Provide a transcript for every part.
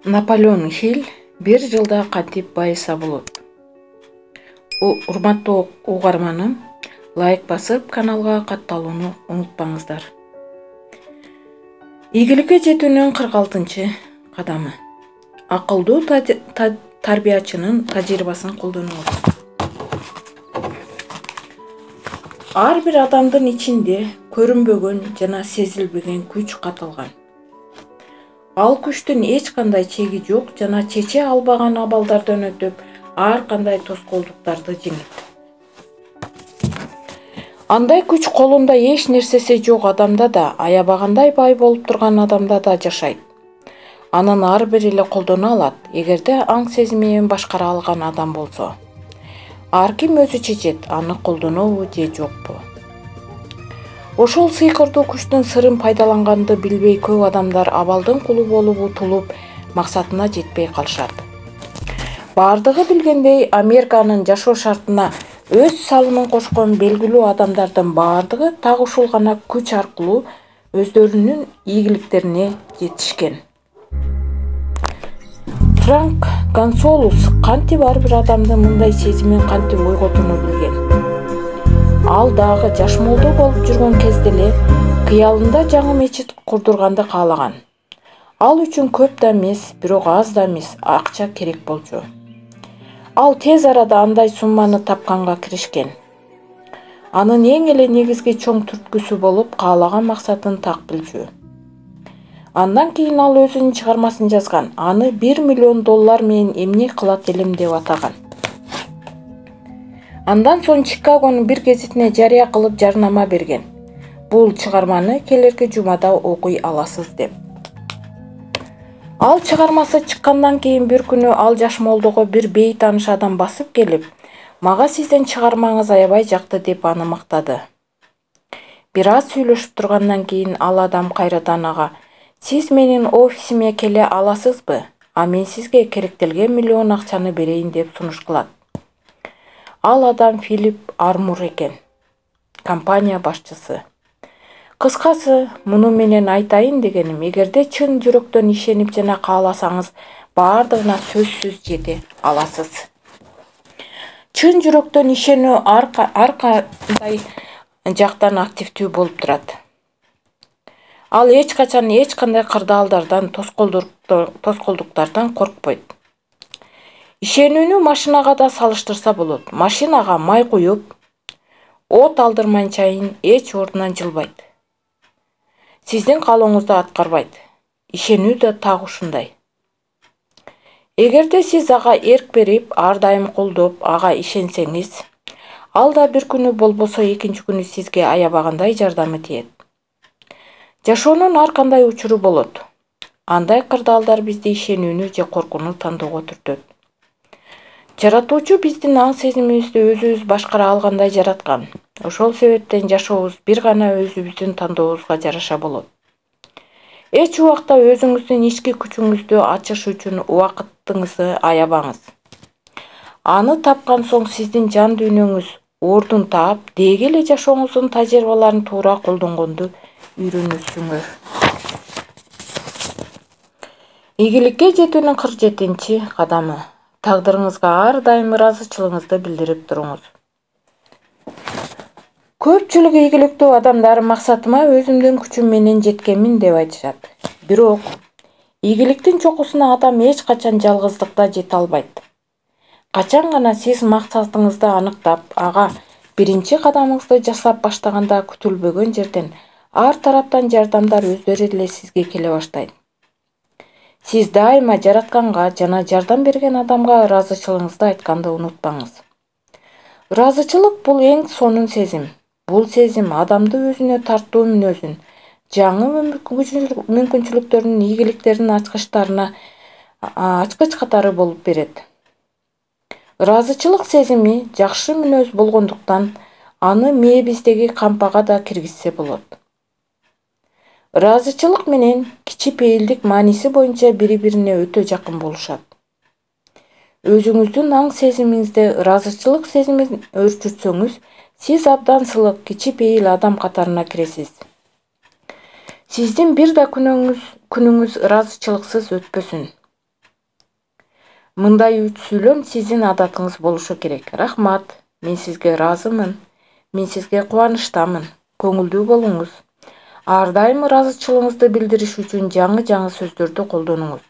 Наполеон Хилл бир жылда кантип байыса болот? Урматтуу угарманым, лайк басып каналга катталууну унутпаңыздар. Ийгиликке жетүүнүн 46-кадамы. Акылдуу тарбиячынын тажрыйбасын колдонуңуз. Ар бир адамдын ичинде көрүнбөгөн жана сезилбеген күч катылган. Ал күчтүн эч кандай чеги жок жана чече албаган абалдардан өтүп, ар кандай тоскоолдуктарды жеңет. Андай күч колунда эч нерсеси жок адамда да, аябагандай бай болуп турган адамда да жашайт. Анын ар бири эле колдоно алат, эгерде аң сезими менен башкара алган адам болсо. Ар ким өзү чечет, аны колдонобу же жокпу. Ошол сыйкырдуу күчтүн сырын пайдаланганды билбей көп адамдар абалдын кулу болуп утулуп, максатына жетпей калышат. Бардыгы билгендей, Американын жашоо шартына өз салымын кошкон белгилүү адамдардын бардыгы так ушул гана күч аркылуу өздөрүнүн ийгиликтерине жетишкен. Франк Гонсалес кантип ар бир адамдын мындай сезимин кантип ойготууну билген. Ал дагы жаш молдо болуп жүргөн кезде эле кыялында жаңы мечит курдурганды каалаган. Ал үчүн көп да эмес, бирок аз да эмес акча керек болчу. Ал тез арада андай сумманы тапканга киришкен. Анын эң эле негизги чоң түрткүсү болуп каалаган максатын так билчү. Андан кийин ал өзүнүн чыгармасын жазган. Аны $1 миллион менен эмне кылат элем деп атаган. Андан соң Чикагонун бир гезитине жарыя кылып жарнама берген. Бул чыгарманы келерки жумада окуй аласыз деп. Ал чыгармасы чыккандан кийин бир күнү ал жаш молдого бир бейтааныш адам басып келип, "Мага сиздин чыгармаңыз аябай жакты" деп аны мактады. Бир аз сүйлөшүп тургандан кийин ал адам кайрадан ага "Сиз менин офисиме келе аласызбы? А мен сизге керектелген миллион акчаны берейин" деп сунуш кылат. Ал адам Филипп Армур экен, компания башчысы. Кыскасы, муну менен айтайын дегеним, эгерде чын жүрөктөн ишенип жана кааласаңыз, бардыгына сөзсүз жете аласыз. Чын жүрөктөн ишенүү ар кандай жактан активдүү болуп турат. Ал эч качан эч кандай кырдаалдардан, тоскоолдуктардан коркпойт. Ишенүүнү машинага да салыштырса болот. Машинага май куюп, от алдырмайынчайын эч ордунан жылбайт. Сиздин каалооңузду аткарбайт. Ишенүү да так ушундай. Эгерде сиз ага эрк берип, ар дайым колдоп, ага ишенсеңиз, ал да бир күнү болбосо экинчи күнү сизге аябагандай жардамы тиет. Жашоонун ар кандай учуру болот. Андай кырдаалдар бизди ишенүүнү же коркууну тандоого түртөт. Жаратуучу биздин аң сезимибизди өзүбүз башкара алгандай жараткан. Ошол себептен жашообуз бир гана өзүбүздүн тандообузга жараша болот. Эч убакта өзүңүздүн ички күчүңүздү ачыш үчүн убакытыңызды аябаңыз. Аны тапкан соң сиздин жан дүйнөңүз ордун таап, деги эле жашооңуздун тажрыйбаларын туура колдонгонду үйрөнөсүңөр. Ийгиликке жетүүнүн 47-кадамы. Тагдырыңызга ар дайым ыраазычылыгыңызды билдирип туруңуз. Көпчүлүк ийгиликтүү адамдар максатыма өзүмдүн күчүм менен жеткенмин деп айтышат. Бирок ийгиликтин чокусуна адам эч качан жалгыздыкта жете албайт. Качан гана сиз максатыңызды аныктап, ага биринчи кадамыңызды жасап баштаганда күтүлбөгөн жерден ар тараптан жардамдар өздөрү эле сизге келе баштайт. Сиз дайыма жаратканга жана жардам берген адамга ыраазычылыгыңызды айтканды унутпаңыз. Ыраазычылык бул эң сонун сезим. Бул сезим адамды өзүнө тартуу мүнөзүн, жаңы мүмкүнчүлүктөрдүн, ийгиликтердин ачкыч катары болуп берет. Ыраазычылык сезими жакшы мүнөз болгондуктан аны мээбиздеги кампага да киргизсе болот. Ыраазычылык менен кичипейилдик мааниси боюнча бири-бирине өтө жакын болушат. Өзүңүздүн аң сезимиңизде ыраазычылык сезимин өрчүтсөңүз, сиз абдан сылык, кичипейил адам катарына киресиз. Сиздин бир да күнүңүз ыраазычылыксыз өтпөсүн. Мындай 3 сүйлөм сиздин адатыңыз болушу керек. Рахмат, мен сизге ыраазымын, мен сизге кубанычтамын, көңүлдүү болуңуз. Ар дайым ыраазычылыгыңызды билдириш үчүн жаңы сөздөрдү колдонуңуз.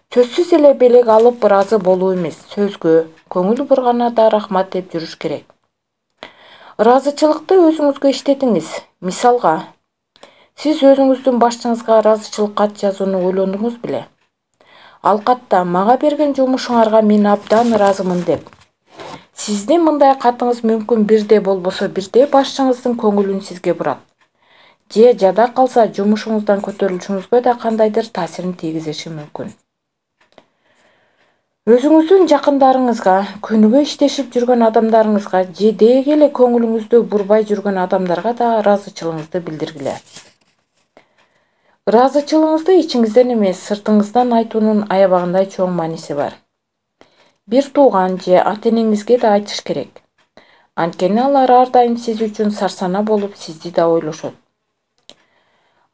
Сөзсүз эле белек алып ыраазы болуу эмес, сөзгө, көңүл бурганада рахмат деп жүрүш керек. Ыраазычылыкты өзүңүзгө иштетиңиз. Мисалга, сиз өзүңүздүн башчыңызга ыраазычылык кат жазууну ойлондуңуз беле? Ал катта мага берген жумушуңарга мен абдан ыраазымын деп. Сиздин мындай катыңыз мүмкүн бирде болбосо бирде башчыңыздын көңүлүн сизге бурат. Же жада калса жумушуңуздан көтөрүлүшүңүзгө да кандайдыр таасирин тийгизиши мүмкүн. Өзүңүздүн жакындарыңызга, күнүгө иштешип жүргөн адамдарыңызга же деги эле көңүлүңүздү бурбай жүргөн адамдарга да ыраазычылыгыңызды билдиргиле. Ыраазычылыгыңызды ичиңизден эмес, сыртыңыздан айтуунун аябагандай чоң мааниси бар. Бир тууган же ата-энеңизге да айтыш керек. Анткени алар ар дайым сиз үчүн сарсана болуп, сизди да ойлошот.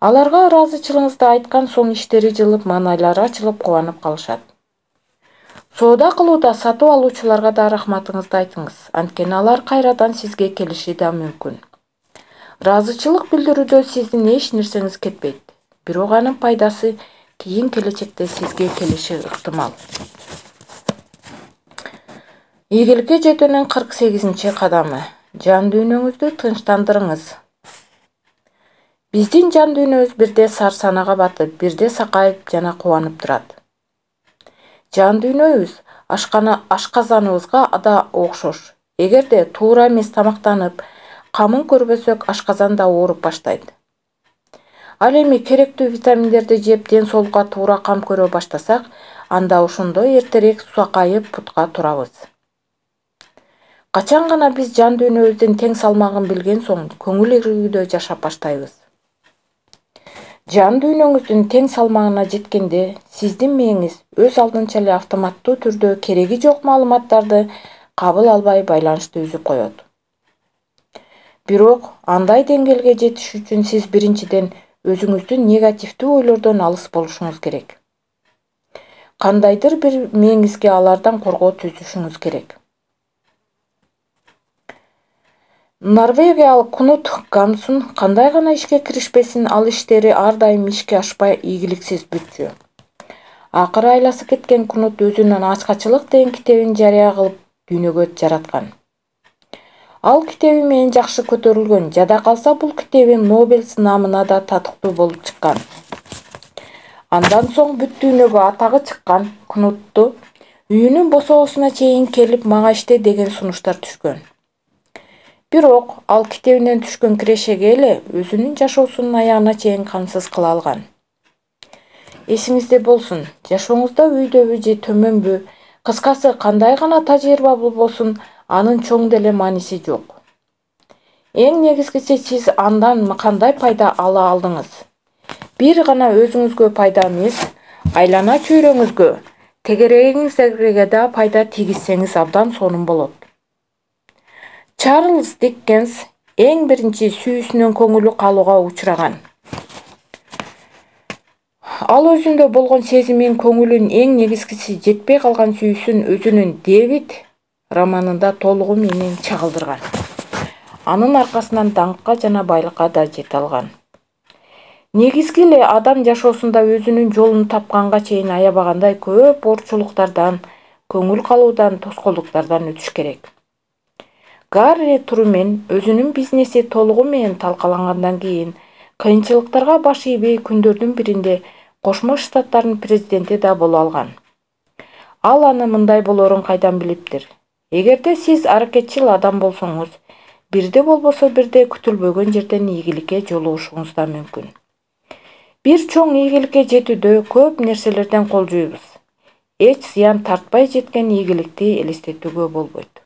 Аларга ыраазычылыгыңызды айткан соң иштери жылып, маанайлары ачылып, кубанып калышат. Соода кылууда сатып алуучуларга да рахматыңызды айтыңыз. Анткени алар кайрадан сизге келиши да мүмкүн. Ыраазычылык билдирүүдө сиздин эч нерсеңиз кетпейт. Бирок анын пайдасы кийин келечекте сизге келиши ыктымал. Ийгиликке жетүүнүн 48-кадамы. Жан дүйнөңүздү тынчтандырыңыз. Биздин жан дүйнөбүз бирде сарсанага батып, бирде сакайып жана кубанып турат. Жан дүйнөбүз ашказаныбызга да окшош. Эгерде туура эмес тамактанып, камын көрбөсөк, ашказан да ооруп баштайт. Ал эми керектүү витаминдерди жеп, ден соолукка туура кам көрө баштасак, анда ошондо эртерээк сакайып путка турабыз. Качан гана биз жан дүйнөбүздүн тең салмагын билген соң, көңүл ийгиликте жашап баштайбыз. Жан дүйнөңүздүн тең салмагына жеткенде, сиздин мээңиз өз алдынча эле автоматтуу түрдө кереги жок маалыматтарды кабыл албай байланышты үзүп коет. Бирок андай деңгээлге жетиш үчүн сиз биринчиден өзүңүздүн негативдүү ойлордон алыс болушуңуз керек. Кандайдыр бир мээңизге алардан коргоо түзүшүңүз керек. Норвегиялык Кнут Гамсун кандай гана ишке киришпесин, ал иштери ар дайым ишке ашпай ийгиликсиз бүтчү. Акыры айласы кеткен Кнут өзүнүн ачкачылык деген китебин жарыя кылып дүйнөгө жараткан. Ал китеби менен жакшы көтөрүлгөн, жада калса бул китеби Нобель сынамына да татыктуу болуп чыккан. Андан соң бүт дүйнөгө атагы чыккан Кнутту үйүнүн босогосуна чейин келип мага иште деген сунуштар түшкөн. Бирок ал китебинен түшкөн кирешеги эле өзүнүн жашоосунун аягына чейин камсыз кыла алган. Эсиңизде болсун, жашооңузда үйдөбү же төмөнбү, кыскасы кандай гана тажрыйба болбосун, анын чоң деле мааниси жок. Эң негизгиси, сиз андан кандай пайда ала алдыңыз? Бир гана өзүңүзгө пайда эмес, айлана чөйрөңүзгө, тегерегиңизге да пайда тийгизсеңиз абдан сонун болот. Чарльз Диккенс эң биринчи сүйүүсүнүн көңүлү калууга учураган. Ал өзүндө болгон сезимин, көңүлүн, эң негизгиси жетпей калган сүйүүсүн өзүнүн Дэвид романында толугу менен чагылдырган. Анын аркасынан даңкка жана байлыкка да жете алган. Негизги эле адам жашоосунда өзүнүн жолун тапканга чейин аябагандай көп оорчулуктардан, көңүл калуудан, тоскоолдуктардан өтүш керек. Гарри Трумен өзүнүн бизнеси толугу менен талкалангандан кийин кыйынчылыктарга баш ийбей күндөрдүн биринде Кошмо Штаттардын президенти да боло алган. Ал аны мындай болоорун кайдан билиптир? Эгерде сиз аракетчил адам болсоңуз, бирде болбосо бирде күтүлбөгөн жерден ийгиликке жолугушуңуз да мүмкүн. Бир чоң ийгиликке жетүүдө көп нерселерден кол жуйбуз. Эч зыян тартпай жеткен ийгиликти элестетүүгө болбойт.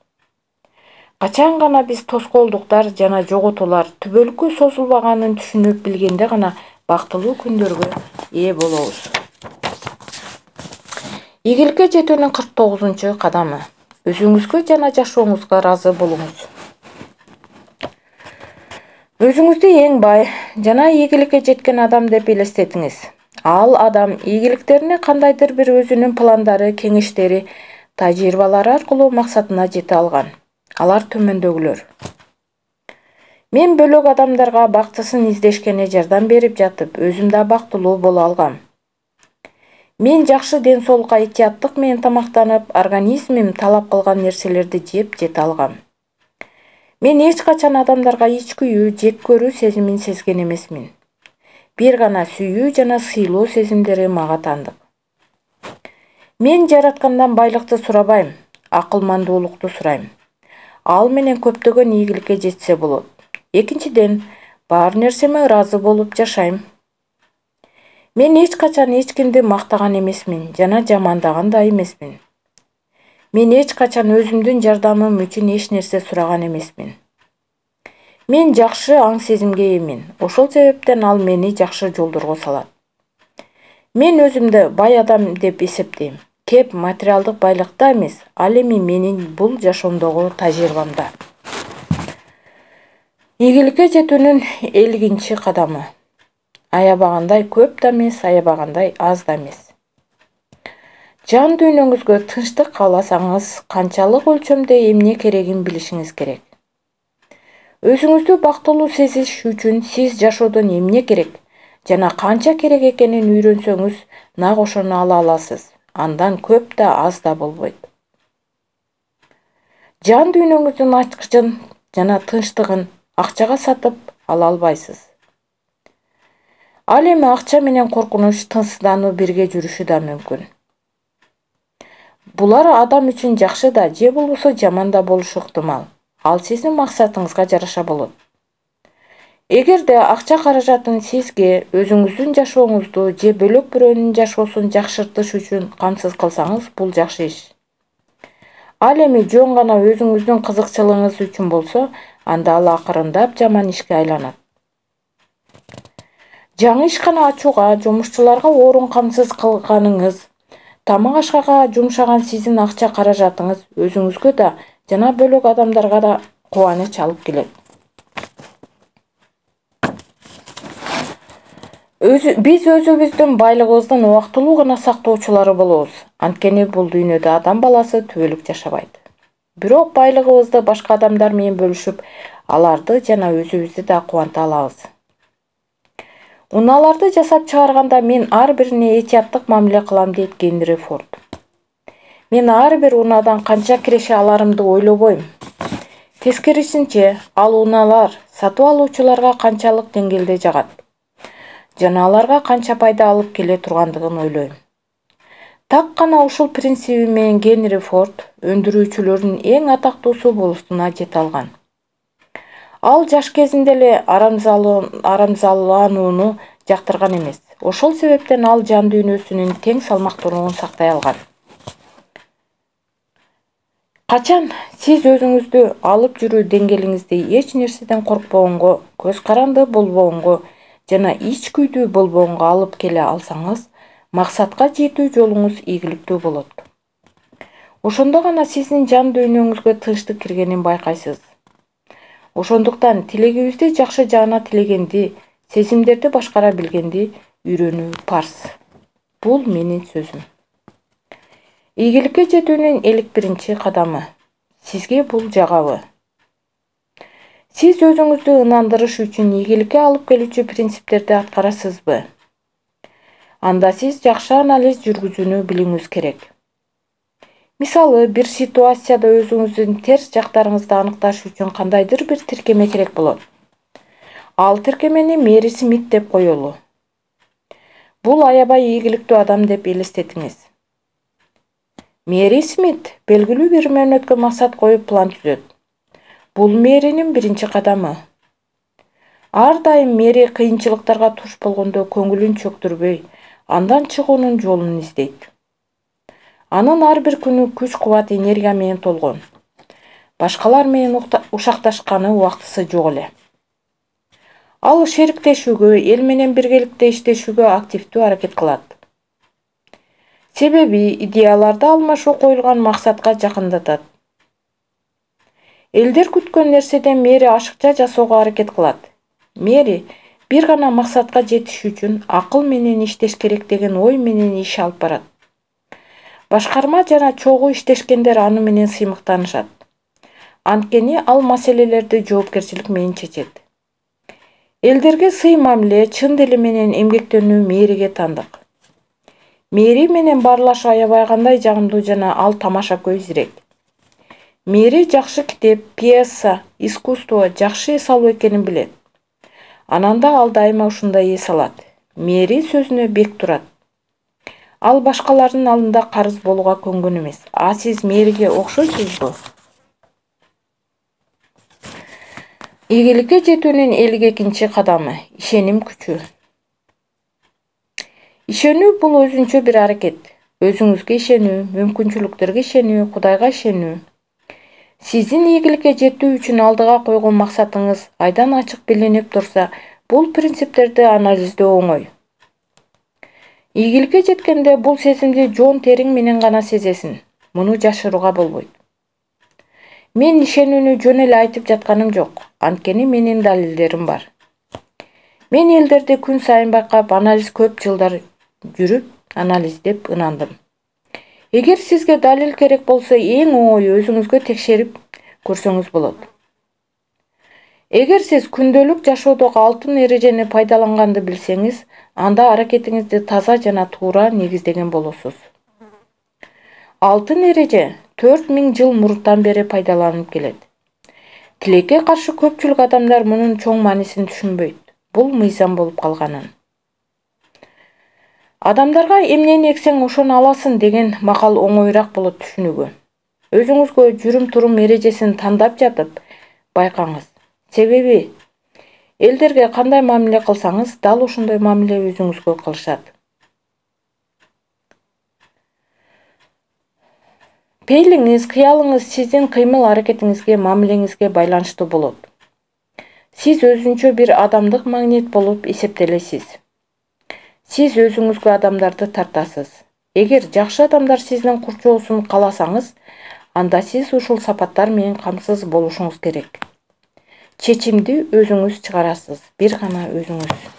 Качан гана биз тоскоолдуктар жана жоготуулар түбөлүккө созулбаганын түшүнүп билгенде гана бактылуу күндөргө ээ болобуз. Ийгиликке жетүүнүн 49-кадамы. Өзүңүзгө жана жашооңузга ыраазы болуңуз. Өзүңүздү эң бай жана ийгиликке жеткен адам деп элестетиңиз. Ал адам ийгиликтерине кандайдыр бир өзүнүн пландары, кеңештери, тажрыйбалары аркылуу максатына жете алган. Алар төмөндөгүлөр. Мен бөлөк адамдарга бактысын издешкене жардам берип жатып, өзүм да бактылуу боло алгам. Мен жакшы ден соолукка этияттык менен тамактанып, организмим талап кылган нерселерди жеп жете алгам. Мен эч качан адамдарга ичкүйүү, жек көрүү сезимин сезген эмесмин. Бир гана сүйүү жана сыйлоо сезимдери мага тандык. Мен жараткандан байлыкты сурабайм, акылмандуулукту сурайм. Ал менен көптөгөн ийгиликке жетсе болот. Экинчиден, бар нерсеме ыраазы болуп жашайм. Мен эч качан эч кимди мактаган эмесмин жана жамандаган да эмесмин. Мен эч качан өзүмдүн жардамым үчүн эч нерсе сураган эмесмин. Мен жакшы аң сезимге ээмин. Ошол себептен ал мени жакшы жолдорго салат. Мен өзүмдү бай адам деп эсептейм. Кеп материалдык байлыкта эмес, ал эми менин бул жашоомдогу тажрыйбамда. Ийгиликке жетүүнүн 50-чи кадамы. Аябагандай көп да эмес, аябагандай аз да эмес. Жан дүйнөңүзгө тынчтык кааласаңыз, канчалык өлчөмдө эмне керегин билишиңиз керек. Өзүңүздү бактылуу сезиш үчүн сиз жашоодон эмне керек жана канча керек экенин үйрөнсөңүз, нак ошону ала аласыз. Андан көп да аз да болбойт. Жан дүйнөңүздүн ачкычын жана тынчтыгын акчага сатып ала албайсыз. Ал эми акча менен коркунуч, тынчсыздануу бирге жүрүшү да мүмкүн. Булар адам үчүн жакшы да, же болбосо жаман да болушу ыктымал. Ал сиздин максатыңызга жараша болот. Эгерде акча каражатын сизге өзүңүздүн жашооңузду же бөлөк бирөөнүн жашоосун жакшыртыш үчүн камсыз кылсаңыз, бул жакшы иш. Ал эми жөн гана өзүңүздүн кызыкчылыгыңыз үчүн болсо, анда ал акырындап жаман ишке айланат. Жаңы ишкана ачууга, жумушчуларга орун камсыз кылганыңыз, тамак ашкага жумшаган сиздин акча каражатыңыз өзүңүзгө да жана бөлөк адамдарга да кубаныч алып келет. Биз өзүбүздүн байлыгыбыздын убактылуу гана сактоочулары болобуз. Анткени бул дүйнөдө адам баласы түбөлүк жашабайт. Бирок байлыгыбызды башка адамдар менен бөлүшүп, аларды жана өзүбүздү да кубанта алабыз. Унааларды жасап чыгарганда мен ар бирине этияттык мамиле кылам дейт Генри Форд. Мен ар бир унаадан канча киреше аларымды ойлобойм. Тескерисинче, ал унаалар сатып алуучуларга канчалык деңгээлде жагат жана аларга канча пайда алып келе тургандыгын ойлойм. Так гана ушул принциби менен Генри Форд өндүрүүчүлөрдүн эң атактуусу болуусуна жете алган. Ал жаш кезинде эле арамзаланууну жактырган эмес. Ошол себептен ал жан дүйнөсүнүн тең салмактуулугун сактай алган. Качан сиз өзүңүздү алып жүрүү деңгээлиңизди эч нерседен коркпогонго, көз каранды болбогонго жана ич күйдүү болбогонго алып келе алсаңыз, максатка жетүү жолуңуз ийгиликтүү болот. Ошондо гана сиздин жан дүйнөңүзгө тынчтык киргенин байкайсыз. Ошондуктан тилегибизди жакшы жагына тилегенди, сезимдерди башкара билгенди үйрөнүү парз. Бул менин сөзүм. Ийгиликке жетүүнүн 51-чи кадамы. Сизге бул жагабы? Сиз өзүңүздү ынандырыш үчүн ийгиликке алып келүүчү принциптерди аткарасызбы? Анда сиз жакшы анализ жүргүзүүнү билүүңүз керек. Мисалы, бир ситуацияда өзүңүздүн терс жактарыңызды аныкташ үчүн кандайдыр бир тиркеме керек болот. Ал тиркемени Мэри Смит деп коелу. Бул аябай ийгиликтүү адам деп элестетиңиз. Мэри Смит белгилүү бир мөөнөткө максат коюп план түзөт. Бул Мэринин биринчи кадамы. Ар дайым Мэри кыйынчылыктарга туш болгондо көңүлүн чөктүрбөй, андан чыгуунун жолун издейт. Анын ар бир күнү күч-кубат, энергия менен толгон. Башкалар менен ушакташканы убактысы жок эле. Ал шериктешүүгө, эл менен биргеликте иштешүүгө активдүү аракет кылат. Себеби идеяларды алмашуу коюлган максатка жакындатат. Элдер күткөн нерседен Мэри ашыкча жасоого аракет кылат. Мэри бир гана максатка жетиш үчүн акыл менен иштеш керек деген ой менен иш алып барат. Башкарма жана чогуу иштешкендер аны менен сыймыктанышат. Анткени ал маселелерди жоопкерчилик менен чечет. Элдерге сый мамиле, чын дили менен эмгектенүү мээриге тандык. Мээри менен баарлашуу аябай кандай жагымдуу жана ал тамаша көз ирек. Мээри жакшы китеп, пьеса, искусство жакшы эс алуу экенин билет. Анан да ал дайыма ушундай эс алат. Мээри сөзүнө бек турат. Ал башкалардын алдында карыз болууга көнгөн эмес. А сиз мээриге окшойсузбу? Ийгиликке жетүүнүн 52-чи кадамы – ишеним күчү. Ишенүү бул өзүнчө бир аракет. Өзүңүзгө ишенүү, мүмкүнчүлүктөргө ишенүү, Кудайга ишенүү. Сиздин ийгиликке жетүү үчүн алдыга койгон максатыңыз айдан ачык билинип турса, бул принциптерди анализдөө оңой. Ийгиликке жеткенде бул сезимди жоон териң менен гана сезесиң. Муну жашырууга болбойт. Мен ишенүүнү жөн эле айтып жатканым жок, анткени менин далилдерим бар. Мен элдерди күн сайын байкап, анализ көп жылдар жүрүп, анализдеп ынандым. Эгер сизге далил керек болсо, эң оңой өзүңүзгө текшерип көрсөңүз болот. Эгер сиз күндөлүк жашоодогу алтын эрежени пайдаланганды билсеңиз, анда аракетиңизди таза жана туура негиздеген болосуз. Алтын эреже 4000 жыл мурунтан бери пайдаланып келет. Тилекке каршы көпчүлүк адамдар мунун чоң маанисин түшүнбөйт. Бул мыйзам болуп калганын. Адамдарга эмнени эксең ошону аласың деген макал оңоюраак болот түшүнүүгө. Өзүңүзгө жүрүм-турум эрежесин тандап жатып байкаңыз. Себеби элдерге кандай мамиле кылсаңыз, дал ошондой мамиле өзүңүзгө кылышат. Пейлиңиз, кыялыңыз сиздин кыймыл-аракетиңизге, мамилеңизге байланыштуу болот. Сиз өзүнчө бир адамдык магнит болуп эсептелесиз. Сиз өзүңүзгө адамдарды тартасыз. Эгер жакшы адамдар сиздин курчоосун кааласаңыз, анда сиз ушул сапаттар менен камсыз болушуңуз керек. Чечимди өзүңүз чыгарасыз, бир гана өзүңүз.